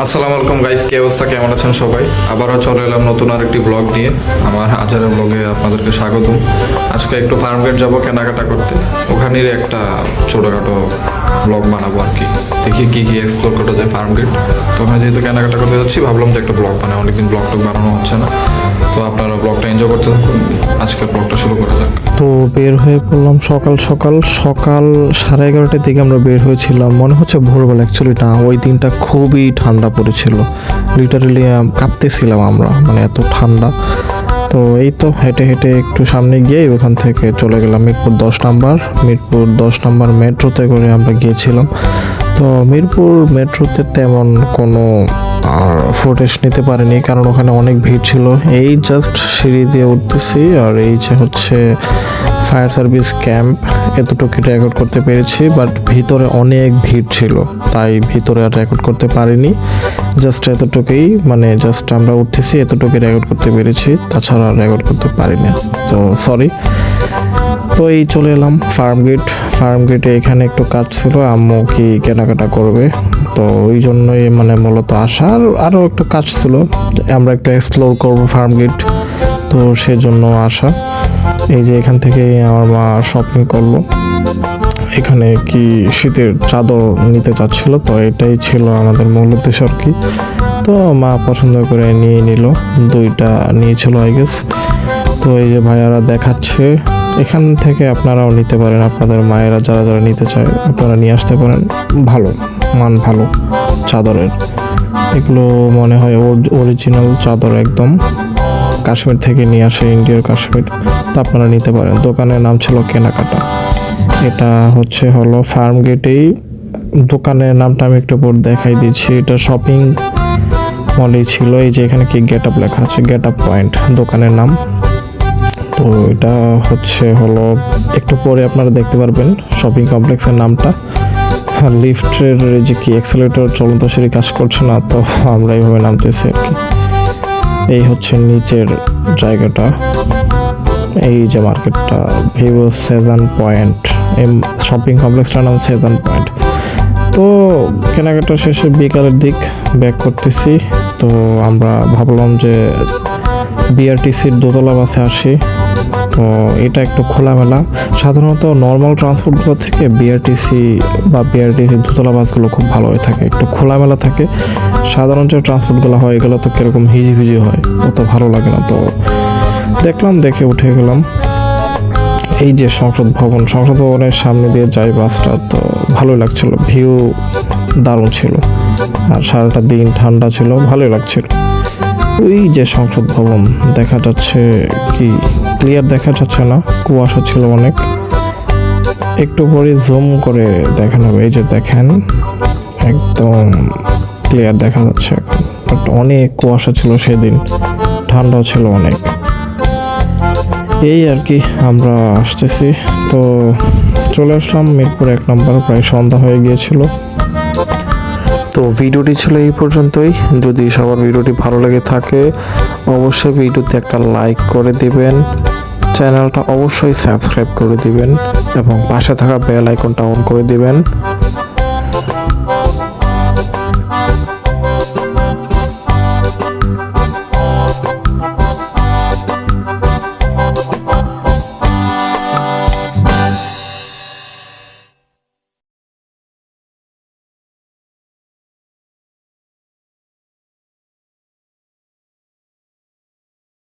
আসসালামু আলাইকুম গাইস, কি অবস্থা, কেমন আছেন সবাই? আবারও চলে এলাম নতুন আরেকটি ব্লগ নিয়ে। আমার হাজারের ব্লগে আপনাদেরকে স্বাগতম। আজকে একটু ফার্ম গেট যাবো কেনাকাটা করতে, ওখানেরই একটা ছোটোখাটো ব্লগ বানাবো আর কি। দেখি কি কি এক্সপ্লোর করা যায় ফার্ম গেট। তো ওখানে যেহেতু কেনাকাটা করতে যাচ্ছি, ভাবলাম যে একটা ব্লগ বানাই, অনেকদিন ব্লগ টক বানানো হচ্ছে না। তো আপনারা ব্লগটা এনজয় করতে থাকুন, আজকের ব্লগটা শুরু করা যাক। তো বের হয়ে পড়লাম সকাল 11:30 দিকে আমরা বের হয়েছিলাম। মনে হচ্ছে ভোরবেলা, অ্যাকচুয়ালি না, ওই দিনটা খুবই ঠান্ডা পড়েছিল, লিটারেলি কাঁপতেছিলাম আমরা, মানে এত ঠান্ডা। তো এই তো হেঁটে হেঁটে একটু সামনে গিয়ে ওখান থেকে চলে গেলাম মিরপুর 10 নম্বর মেট্রোতে করে আমরা গিয়েছিলাম। তো মিরপুর মেট্রোতে তেমন কোনো ফুটেজ নিতে পারিনি, কারণ ওখানে অনেক ভিড় ছিল। এই জাস্ট সিঁড়ি দিয়ে উঠতেছি, আর এই যে হচ্ছে ফায়ার সার্ভিস ক্যাম্প, এতটুকু রেকর্ড করতে পেরেছি। বাট ভিতরে অনেক ভিড় ছিল, তাই ভিতরে আর রেকর্ড করতে পারিনি। জাস্ট এতটুকুই, মানে জাস্ট আমরা উঠতেছি এতটুকুই রেকর্ড করতে পেরেছি, তাছাড়া রেকর্ড করতে পারিনি, তো সরি। তো এই চলে এলাম ফার্ম গেটে। এখানে একটু কাজ ছিল, আম্মু কি কেনাকাটা করবে, তো ওই জন্যই মানে মূলত আসা। আরও একটু কাজ ছিল, আমরা একটু এক্সপ্লোর করবো ফার্ম গেট, তো সেজন্য আসা। এই যে এখান থেকে আমার মা শপিং করলো, এখানে কি শীতের চাদর নিতে চাচ্ছিল, তো এটাই ছিল আমাদের মূল উদ্দেশ্য আর কি। তো মা পছন্দ করে নিয়ে নিল, 2টা নিয়েছিল আই গেস। তো এই যে ভাইয়ারা দেখাচ্ছে, এখান থেকে আপনারাও নিতে পারেন, আপনাদের মায়েরা যারা যারা নিতে চায় আপনারা নিয়ে আসতে পারেন। ভালো মান, ভালো চাদরের, এগুলো মনে হয় অরিজিনাল চাদর, একদম কাশ্মীর থেকে নিয়ে আসে, ইন্ডিয়ার কাশ্মীর। তো আপনারা নিতে পারেন। দোকানের নাম ছিল কেনাকাটা। এটা হলো ফার্ম গেটেই দোকানের নামটা আমি একটু পর দেখাই দিচ্ছি। এটা শপিং মলেই ছিল। এই যে এখানে কি গেট আপ লেখা আছে, গেট আপ পয়েন্ট দোকানের নাম। তো এটা হলো একটু পরে আপনারা দেখতে পারবেন শপিং কমপ্লেক্সের নামটা। আর লিফটের যে কি অ্যাক্সেলেটর চলন্ত সিঁড়ি কাজ করছে না, তো আমরা এইভাবে নামতেছি আর কি। এই হচ্ছে নিচের জায়গাটা, এই যে মার্কেটটা, ভিভো সেজান পয়েন্ট, এই শপিং কমপ্লেক্সটার নাম সেজান পয়েন্ট। তো কেনাকাটা শেষে বিকালের দিক ব্যাক করতেছি। তো আমরা ভাবলাম যে বিআরটিসির দোতলা বাসে আসি। তো এটা একটু খোলামেলা, সাধারণত নর্মাল ট্রান্সপোর্টগুলো থেকে বিআরটিসি দোতলা বাসগুলো খুব ভালো হয়ে থাকে, একটু খোলামেলা থাকে। সাধারণ যে ট্রান্সপোর্টগুলো হয় এগুলো তো কীরকম হিজিভিজি হয়, অত ভালো লাগে না। তো দেখলাম, দেখে উঠে গেলাম। এই যে সংসদ ভবনের সামনে দিয়ে যাই বাসটা, তো ভালোই লাগছিল, ভিউ দারুণ ছিল, আর সারাটা দিন ঠান্ডা ছিল, ভালোই লাগছিল। ওই যে সংসদ ভবন দেখা যাচ্ছে, কি ক্লিয়ার দেখা যাচ্ছে না, কুয়াশা ছিল অনেক, একটু পরে জুম করে দেখানো হবে। এই যে দেখেন, একদম ক্লিয়ার দেখা যাচ্ছে এখন, বাট অনেক কুয়াশা ছিল সেদিন, ঠান্ডাও ছিল অনেক। এই আর কি, আমরা আসতেছি। তো চলে আসলাম মিরপুর 1 নম্বর, প্রায় সন্ধ্যা হয়ে গিয়েছিল। তো ভিডিওটি ছিল এই পর্যন্তই। যদি সবার ভিডিওটি ভালো লেগে থাকে অবশ্যই ভিডিওতে একটা লাইক করে দিবেন, চ্যানেলটা অবশ্যই সাবস্ক্রাইব করে দিবেন এবং পাশে থাকা বেল আইকনটা অন করে দিবেন।